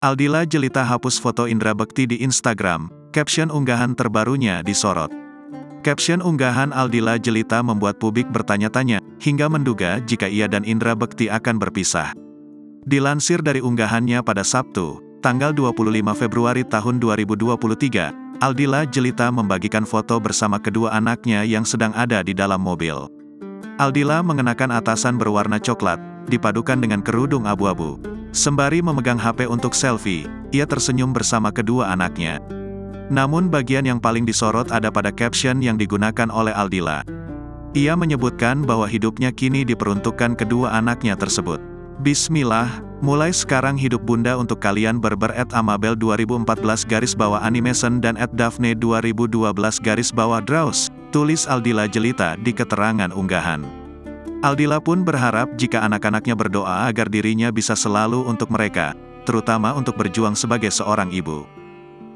Aldila Jelita hapus foto Indra Bekti di Instagram, caption unggahan terbarunya disorot. Caption unggahan Aldila Jelita membuat publik bertanya-tanya, hingga menduga jika ia dan Indra Bekti akan berpisah. Dilansir dari unggahannya pada Sabtu, tanggal 25 Februari tahun 2023, Aldila Jelita membagikan foto bersama kedua anaknya yang sedang ada di dalam mobil. Aldila mengenakan atasan berwarna coklat, dipadukan dengan kerudung abu-abu. Sembari memegang HP untuk selfie, ia tersenyum bersama kedua anaknya. Namun bagian yang paling disorot ada pada caption yang digunakan oleh Aldila. Ia menyebutkan bahwa hidupnya kini diperuntukkan kedua anaknya tersebut. Bismillah, mulai sekarang hidup bunda untuk kalian berber @amabel 2014_animation dan @daphne 2012_draws, tulis Aldila Jelita di keterangan unggahan. Aldila pun berharap jika anak-anaknya berdoa agar dirinya bisa selalu untuk mereka, terutama untuk berjuang sebagai seorang ibu.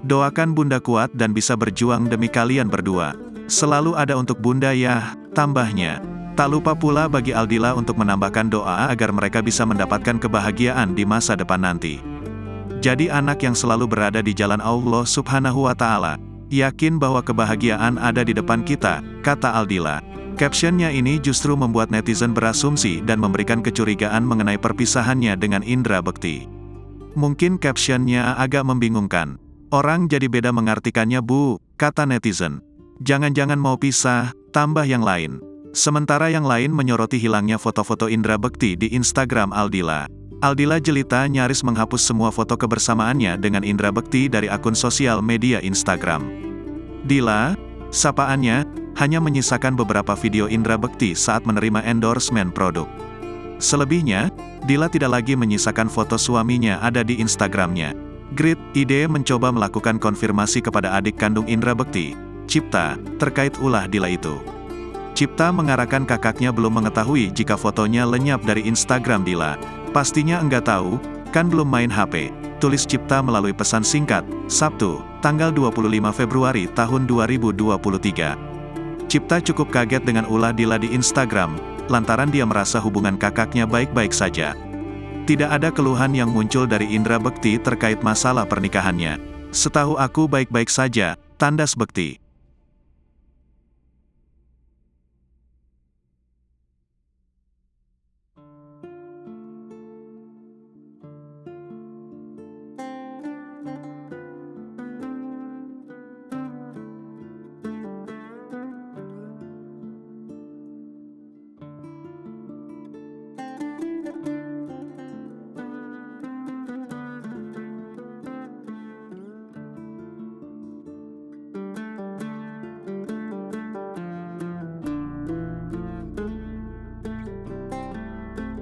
Doakan bunda kuat dan bisa berjuang demi kalian berdua. Selalu ada untuk bunda ya, tambahnya. Tak lupa pula bagi Aldila untuk menambahkan doa agar mereka bisa mendapatkan kebahagiaan di masa depan nanti. Jadi anak yang selalu berada di jalan Allah Subhanahu wa Ta'ala, yakin bahwa kebahagiaan ada di depan kita, kata Aldila. Captionnya ini justru membuat netizen berasumsi dan memberikan kecurigaan mengenai perpisahannya dengan Indra Bekti. Mungkin captionnya agak membingungkan. Orang jadi beda mengartikannya bu, kata netizen. Jangan-jangan mau pisah, tambah yang lain. Sementara yang lain menyoroti hilangnya foto-foto Indra Bekti di Instagram Aldila. Aldila Jelita nyaris menghapus semua foto kebersamaannya dengan Indra Bekti dari akun sosial media Instagram. Dila, sapaannya, hanya menyisakan beberapa video Indra Bekti saat menerima endorsement produk. Selebihnya, Dila tidak lagi menyisakan foto suaminya ada di Instagramnya. Grid ID mencoba melakukan konfirmasi kepada adik kandung Indra Bekti, Cipta, terkait ulah Dila itu. Cipta mengarahkan kakaknya belum mengetahui jika fotonya lenyap dari Instagram Dila. Pastinya enggak tahu, kan belum main HP, tulis Cipta melalui pesan singkat, Sabtu, tanggal 25 Februari tahun 2023. Cipta cukup kaget dengan ulah Dila di Instagram, lantaran dia merasa hubungan kakaknya baik-baik saja. Tidak ada keluhan yang muncul dari Indra Bekti terkait masalah pernikahannya. Setahu aku baik-baik saja, tandas Bekti.